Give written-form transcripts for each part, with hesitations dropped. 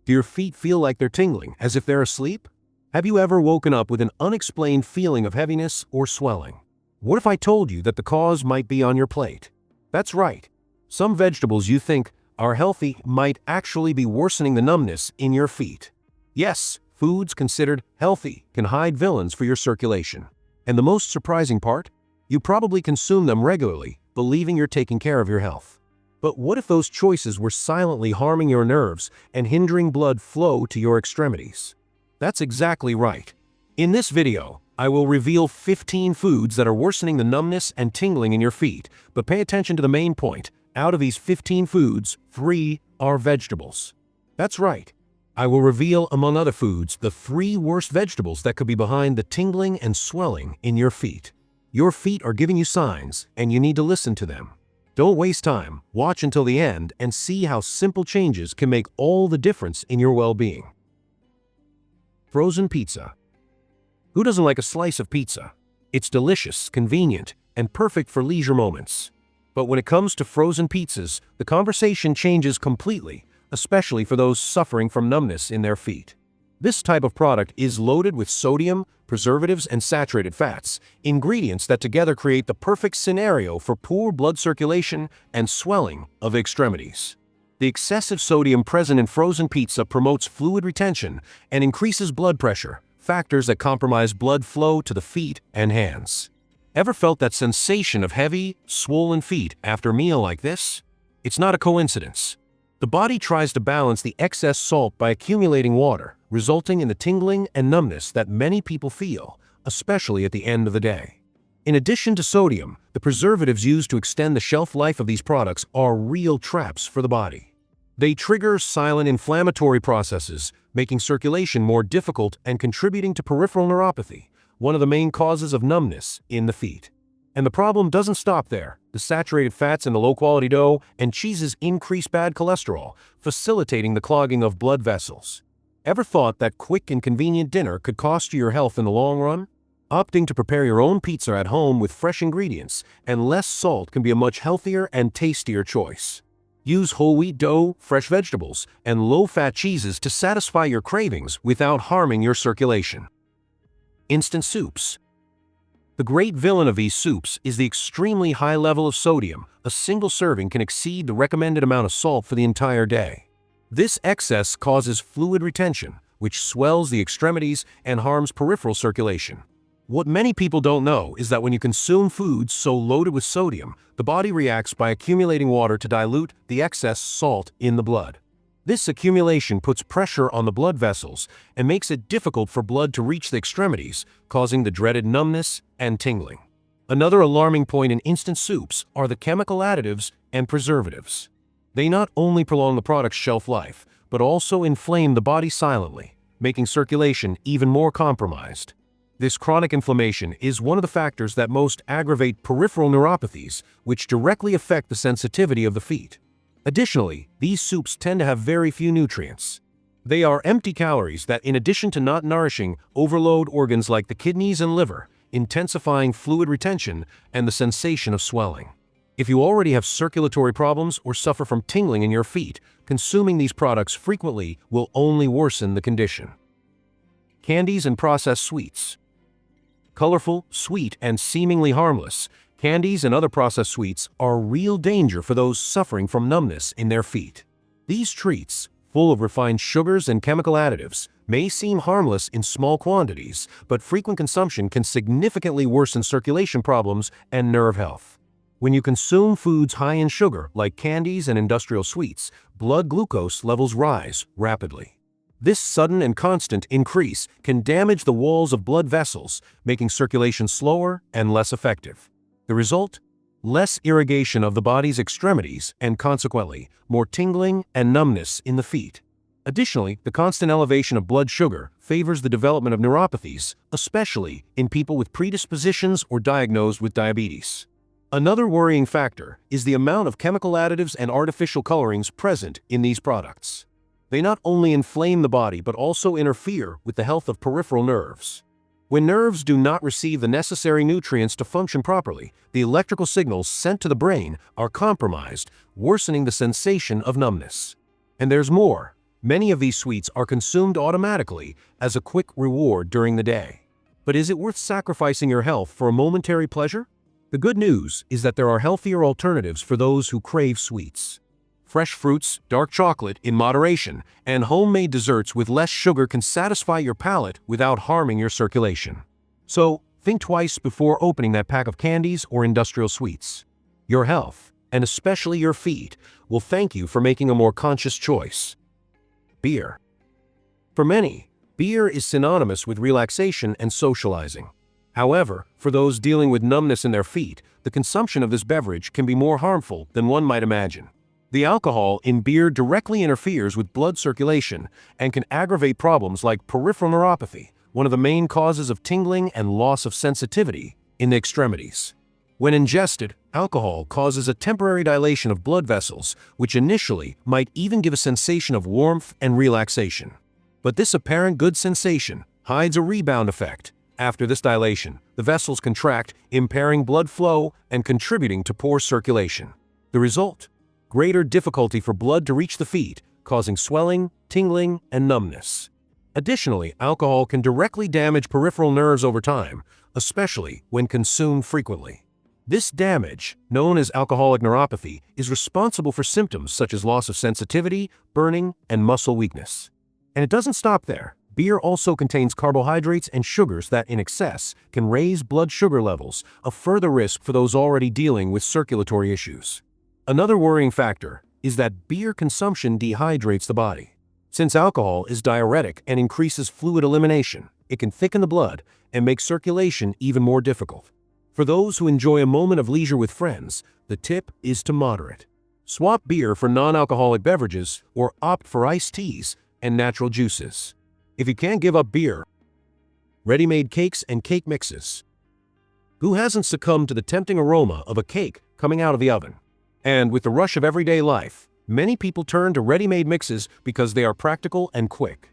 Do your feet feel like they're tingling, as if they're asleep? Have you ever woken up with an unexplained feeling of heaviness or swelling? What if I told you that the cause might be on your plate? That's right. Some vegetables you think are healthy might actually be worsening the numbness in your feet. Yes, foods considered healthy can hide villains for your circulation. And the most surprising part? You probably consume them regularly, believing you're taking care of your health. But what if those choices were silently harming your nerves and hindering blood flow to your extremities? That's exactly right. In this video, I will reveal 15 foods that are worsening the numbness and tingling in your feet, but pay attention to the main point. Out of these 15 foods, 3 are vegetables. That's right. I will reveal, among other foods, the 3 worst vegetables that could be behind the tingling and swelling in your feet. Your feet are giving you signs, and you need to listen to them. Don't waste time. Watch until the end and see how simple changes can make all the difference in your well-being. Frozen pizza. Who doesn't like a slice of pizza? It's delicious, convenient, and perfect for leisure moments. But when it comes to frozen pizzas, the conversation changes completely, especially for those suffering from numbness in their feet. This type of product is loaded with sodium, preservatives, and saturated fats, ingredients that together create the perfect scenario for poor blood circulation and swelling of extremities. The excessive sodium present in frozen pizza promotes fluid retention and increases blood pressure, factors that compromise blood flow to the feet and hands. Ever felt that sensation of heavy, swollen feet after a meal like this? It's not a coincidence. The body tries to balance the excess salt by accumulating water, resulting in the tingling and numbness that many people feel, especially at the end of the day. In addition to sodium, the preservatives used to extend the shelf life of these products are real traps for the body. They trigger silent inflammatory processes, making circulation more difficult and contributing to peripheral neuropathy, one of the main causes of numbness in the feet. And the problem doesn't stop there. The saturated fats in the low-quality dough and cheeses increase bad cholesterol, facilitating the clogging of blood vessels. Ever thought that quick and convenient dinner could cost you your health in the long run? Opting to prepare your own pizza at home with fresh ingredients and less salt can be a much healthier and tastier choice. Use whole wheat dough, fresh vegetables, and low-fat cheeses to satisfy your cravings without harming your circulation. Instant soups. The great villain of these soups is the extremely high level of sodium. A single serving can exceed the recommended amount of salt for the entire day. This excess causes fluid retention, which swells the extremities and harms peripheral circulation. What many people don't know is that when you consume foods so loaded with sodium, the body reacts by accumulating water to dilute the excess salt in the blood. This accumulation puts pressure on the blood vessels and makes it difficult for blood to reach the extremities, causing the dreaded numbness and tingling. Another alarming point in instant soups are the chemical additives and preservatives. They not only prolong the product's shelf life, but also inflame the body silently, making circulation even more compromised. This chronic inflammation is one of the factors that most aggravate peripheral neuropathies, which directly affect the sensitivity of the feet. Additionally, these soups tend to have very few nutrients. They are empty calories that, in addition to not nourishing, overload organs like the kidneys and liver, intensifying fluid retention and the sensation of swelling. If you already have circulatory problems or suffer from tingling in your feet, consuming these products frequently will only worsen the condition. Candies and processed sweets. Colorful, sweet, and seemingly harmless, candies and other processed sweets are a real danger for those suffering from numbness in their feet. These treats, full of refined sugars and chemical additives, may seem harmless in small quantities, but frequent consumption can significantly worsen circulation problems and nerve health. When you consume foods high in sugar, like candies and industrial sweets, blood glucose levels rise rapidly. This sudden and constant increase can damage the walls of blood vessels, making circulation slower and less effective. The result? Less irrigation of the body's extremities and, consequently, more tingling and numbness in the feet. Additionally, the constant elevation of blood sugar favors the development of neuropathies, especially in people with predispositions or diagnosed with diabetes. Another worrying factor is the amount of chemical additives and artificial colorings present in these products. They not only inflame the body but also interfere with the health of peripheral nerves. When nerves do not receive the necessary nutrients to function properly, the electrical signals sent to the brain are compromised, worsening the sensation of numbness. And there's more. Many of these sweets are consumed automatically as a quick reward during the day. But is it worth sacrificing your health for a momentary pleasure? The good news is that there are healthier alternatives for those who crave sweets. Fresh fruits, dark chocolate in moderation, and homemade desserts with less sugar can satisfy your palate without harming your circulation. So, think twice before opening that pack of candies or industrial sweets. Your health, and especially your feet, will thank you for making a more conscious choice. Beer. For many, beer is synonymous with relaxation and socializing. However, for those dealing with numbness in their feet, the consumption of this beverage can be more harmful than one might imagine. The alcohol in beer directly interferes with blood circulation and can aggravate problems like peripheral neuropathy, one of the main causes of tingling and loss of sensitivity in the extremities. When ingested, alcohol causes a temporary dilation of blood vessels, which initially might even give a sensation of warmth and relaxation. But this apparent good sensation hides a rebound effect. After this dilation, the vessels contract, impairing blood flow and contributing to poor circulation. The result? Greater difficulty for blood to reach the feet, causing swelling, tingling, and numbness. Additionally, alcohol can directly damage peripheral nerves over time, especially when consumed frequently. This damage, known as alcoholic neuropathy, is responsible for symptoms such as loss of sensitivity, burning, and muscle weakness. And it doesn't stop there. Beer also contains carbohydrates and sugars that, in excess, can raise blood sugar levels, a further risk for those already dealing with circulatory issues. Another worrying factor is that beer consumption dehydrates the body. Since alcohol is diuretic and increases fluid elimination, it can thicken the blood and make circulation even more difficult. For those who enjoy a moment of leisure with friends, the tip is to moderate. Swap beer for non-alcoholic beverages or opt for iced teas and natural juices. If you can't give up beer, ready-made cakes and cake mixes. Who hasn't succumbed to the tempting aroma of a cake coming out of the oven? And with the rush of everyday life, many people turn to ready-made mixes because they are practical and quick.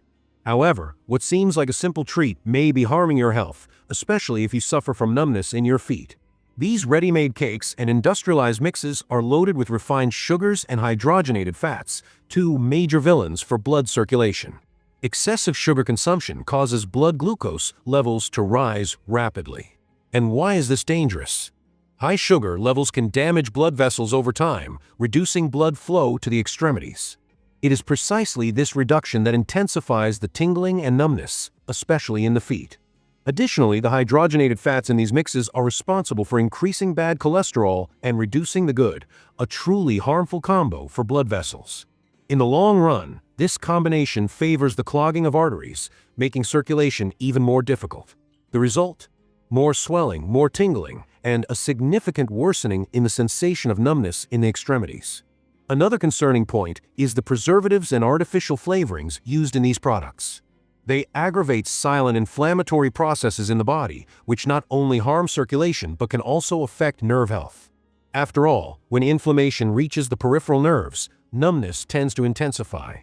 However, what seems like a simple treat may be harming your health, especially if you suffer from numbness in your feet. These ready-made cakes and industrialized mixes are loaded with refined sugars and hydrogenated fats, two major villains for blood circulation. Excessive sugar consumption causes blood glucose levels to rise rapidly. And why is this dangerous? High sugar levels can damage blood vessels over time, reducing blood flow to the extremities. It is precisely this reduction that intensifies the tingling and numbness, especially in the feet. Additionally, the hydrogenated fats in these mixes are responsible for increasing bad cholesterol and reducing the good, a truly harmful combo for blood vessels. In the long run, this combination favors the clogging of arteries, making circulation even more difficult. The result? More swelling, more tingling, and a significant worsening in the sensation of numbness in the extremities. Another concerning point is the preservatives and artificial flavorings used in these products. They aggravate silent inflammatory processes in the body, which not only harm circulation but can also affect nerve health. After all, when inflammation reaches the peripheral nerves, numbness tends to intensify.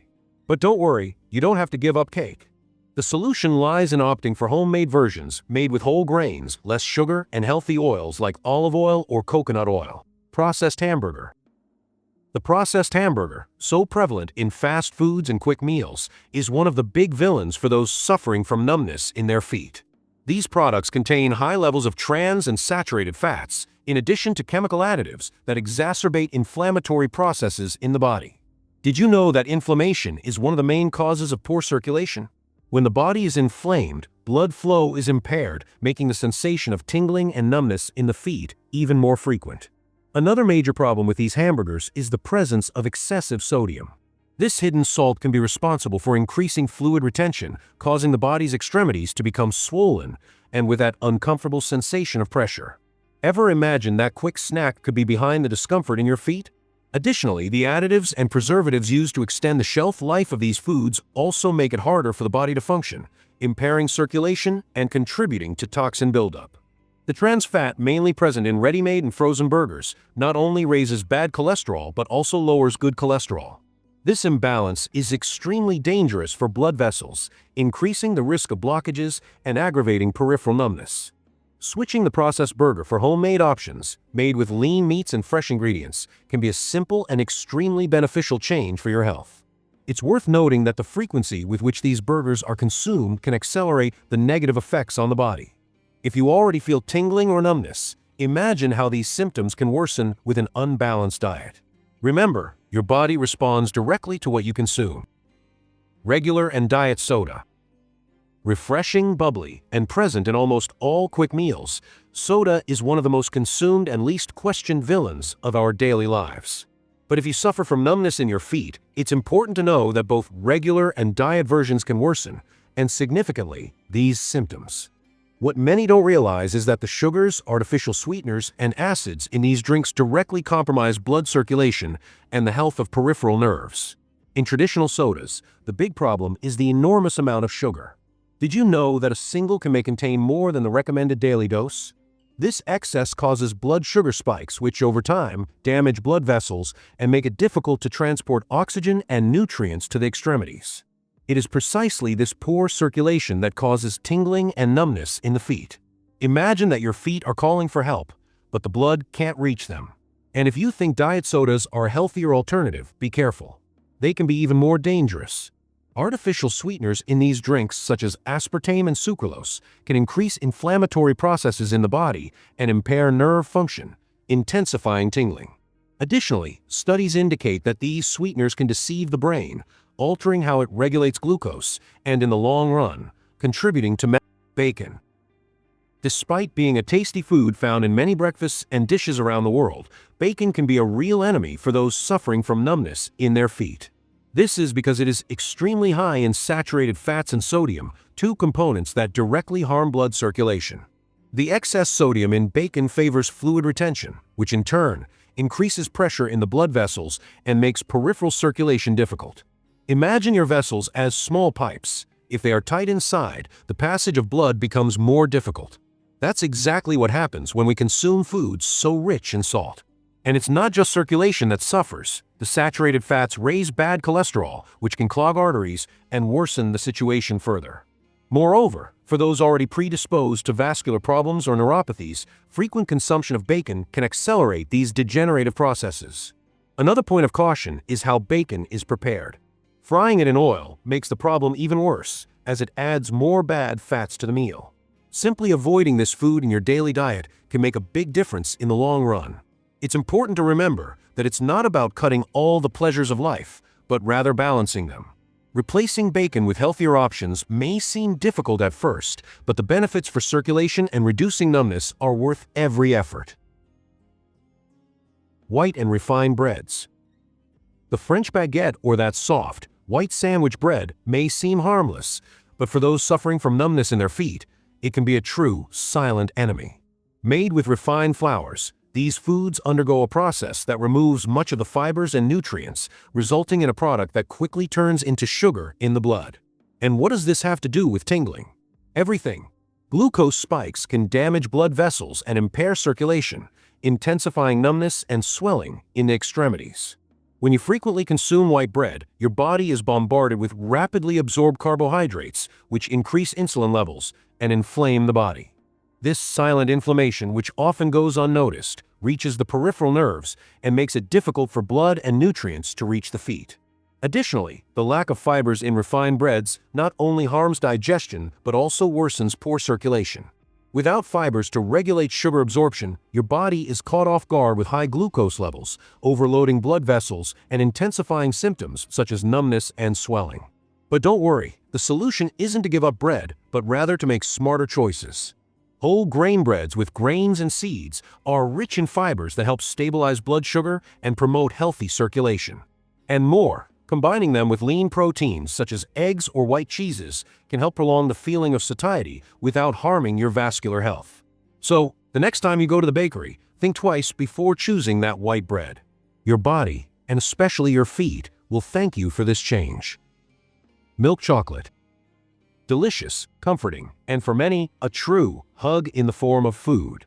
But don't worry, you don't have to give up cake. The solution lies in opting for homemade versions made with whole grains, less sugar, and healthy oils like olive oil or coconut oil. Processed hamburger. The processed hamburger, so prevalent in fast foods and quick meals, is one of the big villains for those suffering from numbness in their feet. These products contain high levels of trans and saturated fats, in addition to chemical additives that exacerbate inflammatory processes in the body. Did you know that inflammation is one of the main causes of poor circulation? When the body is inflamed, blood flow is impaired, making the sensation of tingling and numbness in the feet even more frequent. Another major problem with these hamburgers is the presence of excessive sodium. This hidden salt can be responsible for increasing fluid retention, causing the body's extremities to become swollen and with that uncomfortable sensation of pressure. Ever imagine that quick snack could be behind the discomfort in your feet? Additionally, the additives and preservatives used to extend the shelf life of these foods also make it harder for the body to function, impairing circulation and contributing to toxin buildup. The trans fat mainly present in ready-made and frozen burgers not only raises bad cholesterol but also lowers good cholesterol. This imbalance is extremely dangerous for blood vessels, increasing the risk of blockages and aggravating peripheral numbness. Switching the processed burger for homemade options, made with lean meats and fresh ingredients, can be a simple and extremely beneficial change for your health. It's worth noting that the frequency with which these burgers are consumed can accelerate the negative effects on the body. If you already feel tingling or numbness, imagine how these symptoms can worsen with an unbalanced diet. Remember, your body responds directly to what you consume. Regular and diet soda. Refreshing, bubbly, and present in almost all quick meals, soda is one of the most consumed and least questioned villains of our daily lives. But if you suffer from numbness in your feet, it's important to know that both regular and diet versions can worsen, and significantly, these symptoms. What many don't realize is that the sugars, artificial sweeteners, and acids in these drinks directly compromise blood circulation and the health of peripheral nerves. In traditional sodas, the big problem is the enormous amount of sugar. Did you know that a single may contain more than the recommended daily dose? This excess causes blood sugar spikes, which over time damage blood vessels and make it difficult to transport oxygen and nutrients to the extremities. It is precisely this poor circulation that causes tingling and numbness in the feet. Imagine that your feet are calling for help, but the blood can't reach them. And if you think diet sodas are a healthier alternative, be careful. They can be even more dangerous. Artificial sweeteners in these drinks, such as aspartame and sucralose, can increase inflammatory processes in the body and impair nerve function, intensifying tingling. Additionally, studies indicate that these sweeteners can deceive the brain, altering how it regulates glucose, and in the long run, contributing to bacon. Despite being a tasty food found in many breakfasts and dishes around the world, bacon can be a real enemy for those suffering from numbness in their feet. This is because it is extremely high in saturated fats and sodium, two components that directly harm blood circulation. The excess sodium in bacon favors fluid retention, which in turn increases pressure in the blood vessels and makes peripheral circulation difficult. Imagine your vessels as small pipes. If they are tight inside, the passage of blood becomes more difficult. That's exactly what happens when we consume foods so rich in salt. And it's not just circulation that suffers. The saturated fats raise bad cholesterol, which can clog arteries and worsen the situation further. Moreover, for those already predisposed to vascular problems or neuropathies, frequent consumption of bacon can accelerate these degenerative processes. Another point of caution is how bacon is prepared. Frying it in oil makes the problem even worse, as it adds more bad fats to the meal. Simply avoiding this food in your daily diet can make a big difference in the long run. It's important to remember that it's not about cutting all the pleasures of life, but rather balancing them. Replacing bacon with healthier options may seem difficult at first, but the benefits for circulation and reducing numbness are worth every effort. White and refined breads. The French baguette, or that soft, white sandwich bread, may seem harmless, but for those suffering from numbness in their feet, it can be a true silent enemy. Made with refined flours, these foods undergo a process that removes much of the fibers and nutrients, resulting in a product that quickly turns into sugar in the blood. And what does this have to do with tingling? Everything. Glucose spikes can damage blood vessels and impair circulation, intensifying numbness and swelling in the extremities. When you frequently consume white bread, your body is bombarded with rapidly absorbed carbohydrates, which increase insulin levels and inflame the body. This silent inflammation, which often goes unnoticed, reaches the peripheral nerves and makes it difficult for blood and nutrients to reach the feet. Additionally, the lack of fibers in refined breads not only harms digestion but also worsens poor circulation. Without fibers to regulate sugar absorption, your body is caught off guard with high glucose levels, overloading blood vessels and intensifying symptoms such as numbness and swelling. But don't worry, the solution isn't to give up bread, but rather to make smarter choices. Whole grain breads with grains and seeds are rich in fibers that help stabilize blood sugar and promote healthy circulation. And more, combining them with lean proteins such as eggs or white cheeses can help prolong the feeling of satiety without harming your vascular health. So, the next time you go to the bakery, think twice before choosing that white bread. Your body, and especially your feet, will thank you for this change. Milk chocolate. Delicious, comforting, and for many, a true hug in the form of food.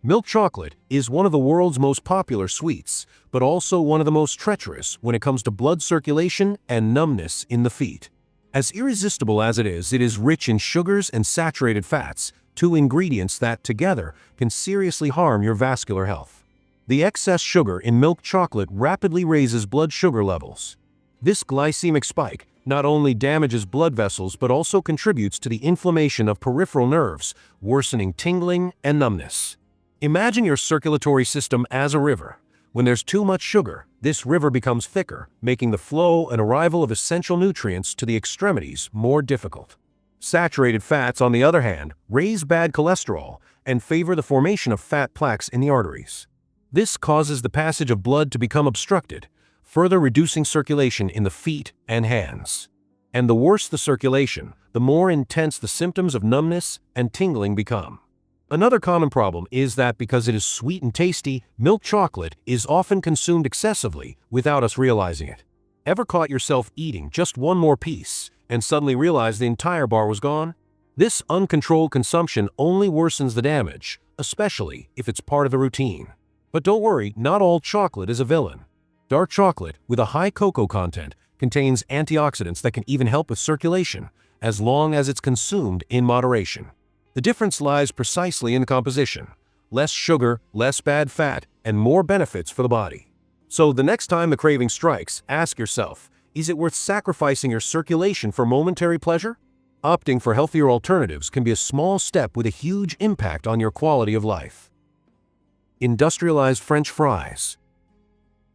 Milk chocolate is one of the world's most popular sweets, but also one of the most treacherous when it comes to blood circulation and numbness in the feet. As irresistible as it is rich in sugars and saturated fats, two ingredients that, together, can seriously harm your vascular health. The excess sugar in milk chocolate rapidly raises blood sugar levels. This glycemic spike not only damages blood vessels but also contributes to the inflammation of peripheral nerves, worsening tingling and numbness. Imagine your circulatory system as a river. When there's too much sugar, this river becomes thicker, making the flow and arrival of essential nutrients to the extremities more difficult. Saturated fats, on the other hand, raise bad cholesterol and favor the formation of fat plaques in the arteries. This causes the passage of blood to become obstructed, further reducing circulation in the feet and hands. And the worse the circulation, the more intense the symptoms of numbness and tingling become. Another common problem is that because it is sweet and tasty, milk chocolate is often consumed excessively without us realizing it. Ever caught yourself eating just one more piece and suddenly realized the entire bar was gone? This uncontrolled consumption only worsens the damage, especially if it's part of the routine. But don't worry, not all chocolate is a villain. Dark chocolate, with a high cocoa content, contains antioxidants that can even help with circulation, as long as it's consumed in moderation. The difference lies precisely in the composition: less sugar, less bad fat, and more benefits for the body. So the next time the craving strikes, ask yourself, is it worth sacrificing your circulation for momentary pleasure? Opting for healthier alternatives can be a small step with a huge impact on your quality of life. Industrialized French fries.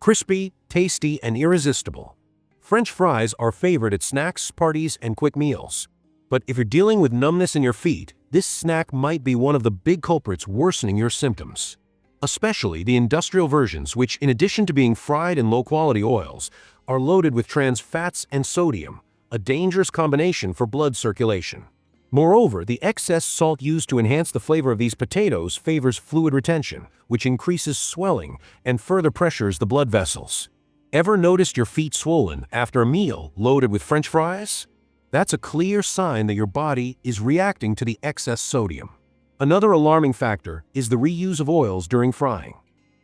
Crispy, tasty, and irresistible. French fries are favored at snacks, parties, and quick meals. But if you're dealing with numbness in your feet, this snack might be one of the big culprits worsening your symptoms. Especially the industrial versions, which, in addition to being fried in low-quality oils, are loaded with trans fats and sodium, a dangerous combination for blood circulation. Moreover, the excess salt used to enhance the flavor of these potatoes favors fluid retention, which increases swelling and further pressures the blood vessels. Ever noticed your feet swollen after a meal loaded with French fries? That's a clear sign that your body is reacting to the excess sodium. Another alarming factor is the reuse of oils during frying.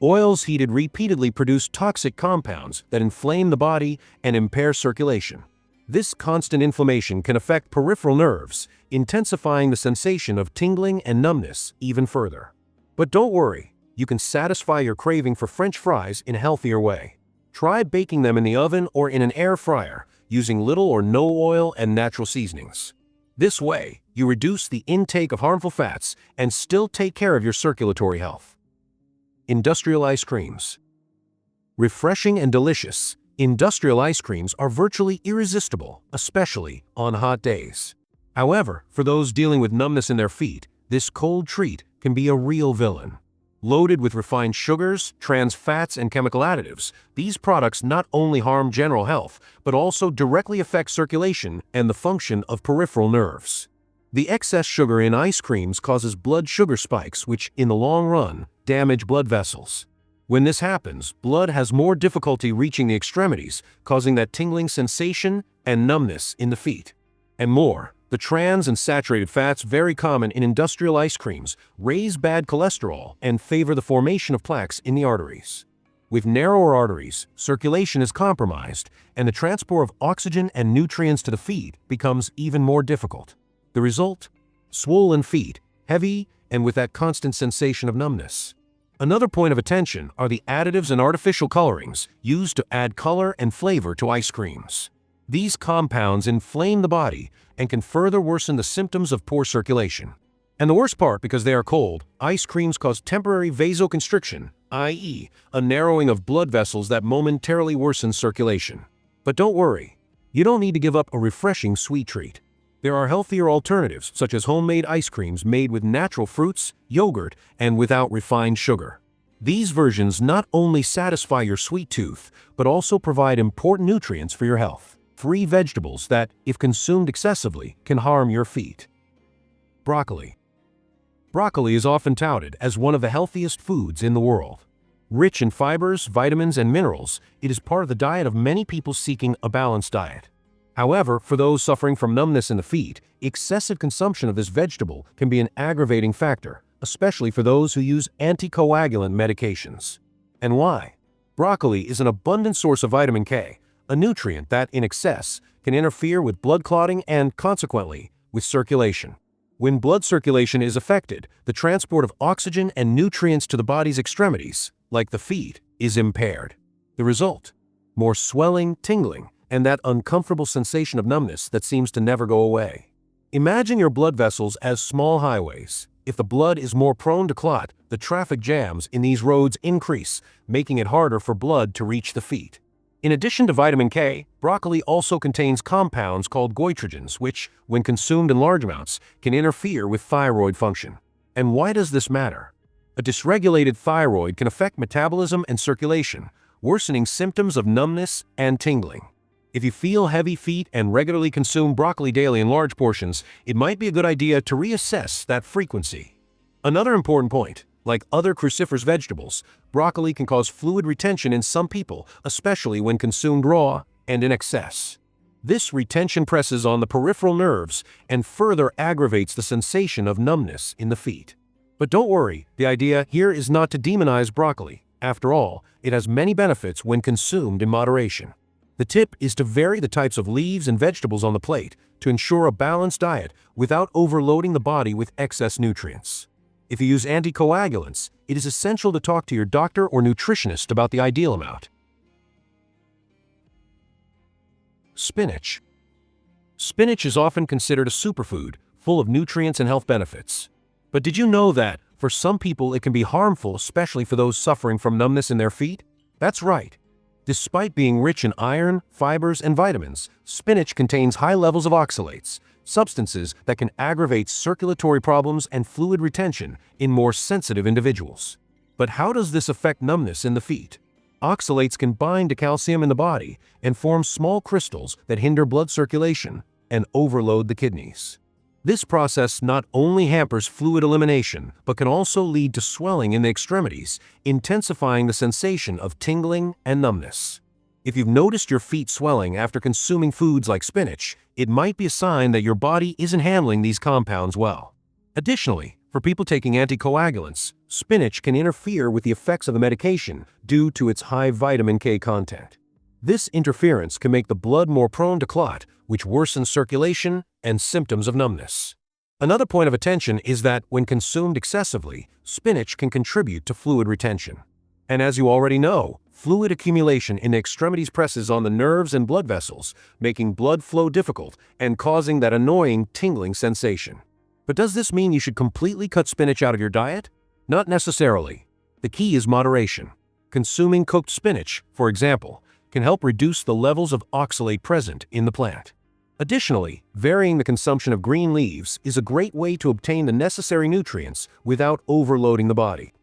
Oils heated repeatedly produce toxic compounds that inflame the body and impair circulation. This constant inflammation can affect peripheral nerves, intensifying the sensation of tingling and numbness even further. But don't worry, you can satisfy your craving for French fries in a healthier way. Try baking them in the oven or in an air fryer, using little or no oil and natural seasonings. This way, you reduce the intake of harmful fats and still take care of your circulatory health. Industrial ice creams. Refreshing and delicious, industrial ice creams are virtually irresistible, especially on hot days. However, for those dealing with numbness in their feet, this cold treat can be a real villain. Loaded with refined sugars, trans fats, and chemical additives, these products not only harm general health, but also directly affect circulation and the function of peripheral nerves. The excess sugar in ice creams causes blood sugar spikes, which, in the long run, damage blood vessels. When this happens, blood has more difficulty reaching the extremities, causing that tingling sensation and numbness in the feet. And more, the trans and saturated fats, very common in industrial ice creams, raise bad cholesterol and favor the formation of plaques in the arteries. With narrower arteries, circulation is compromised, and the transport of oxygen and nutrients to the feet becomes even more difficult. The result? Swollen feet, heavy, and with that constant sensation of numbness. Another point of attention are the additives and artificial colorings used to add color and flavor to ice creams. These compounds inflame the body and can further worsen the symptoms of poor circulation. And the worst part, because they are cold, ice creams cause temporary vasoconstriction, i.e., a narrowing of blood vessels that momentarily worsens circulation. But don't worry, you don't need to give up a refreshing sweet treat. There are healthier alternatives, such as homemade ice creams made with natural fruits, yogurt, and without refined sugar. These versions not only satisfy your sweet tooth, but also provide important nutrients for your health. Free vegetables that, if consumed excessively, can harm your feet. Broccoli. Broccoli is often touted as one of the healthiest foods in the world. Rich in fibers, vitamins, and minerals, it is part of the diet of many people seeking a balanced diet. However, for those suffering from numbness in the feet, excessive consumption of this vegetable can be an aggravating factor, especially for those who use anticoagulant medications. And why? Broccoli is an abundant source of vitamin K, a nutrient that, in excess, can interfere with blood clotting and, consequently, with circulation. When blood circulation is affected, the transport of oxygen and nutrients to the body's extremities, like the feet, is impaired. The result? More swelling, tingling, and that uncomfortable sensation of numbness that seems to never go away. Imagine your blood vessels as small highways. If the blood is more prone to clot, the traffic jams in these roads increase, making it harder for blood to reach the feet. In addition to vitamin K, broccoli also contains compounds called goitrogens, which, when consumed in large amounts, can interfere with thyroid function. And why does this matter? A dysregulated thyroid can affect metabolism and circulation, worsening symptoms of numbness and tingling. If you feel heavy feet and regularly consume broccoli daily in large portions, it might be a good idea to reassess that frequency. Another important point, like other cruciferous vegetables, broccoli can cause fluid retention in some people, especially when consumed raw and in excess. This retention presses on the peripheral nerves and further aggravates the sensation of numbness in the feet. But don't worry, the idea here is not to demonize broccoli. After all, it has many benefits when consumed in moderation. The tip is to vary the types of leaves and vegetables on the plate to ensure a balanced diet without overloading the body with excess nutrients. If you use anticoagulants, it is essential to talk to your doctor or nutritionist about the ideal amount. Spinach. Spinach is often considered a superfood, full of nutrients and health benefits. But did you know that, for some people, it can be harmful, especially for those suffering from numbness in their feet? That's right. Despite being rich in iron, fibers, and vitamins, spinach contains high levels of oxalates, substances that can aggravate circulatory problems and fluid retention in more sensitive individuals. But how does this affect numbness in the feet? Oxalates can bind to calcium in the body and form small crystals that hinder blood circulation and overload the kidneys. This process not only hampers fluid elimination, but can also lead to swelling in the extremities, intensifying the sensation of tingling and numbness. If you've noticed your feet swelling after consuming foods like spinach, it might be a sign that your body isn't handling these compounds well. Additionally, for people taking anticoagulants, spinach can interfere with the effects of the medication due to its high vitamin K content. This interference can make the blood more prone to clot, which worsens circulation and symptoms of numbness. Another point of attention is that when consumed excessively, spinach can contribute to fluid retention. And as you already know, fluid accumulation in the extremities presses on the nerves and blood vessels, making blood flow difficult and causing that annoying tingling sensation. But does this mean you should completely cut spinach out of your diet? Not necessarily. The key is moderation. Consuming cooked spinach, for example, can help reduce the levels of oxalate present in the plant. Additionally, varying the consumption of green leaves is a great way to obtain the necessary nutrients without overloading the body.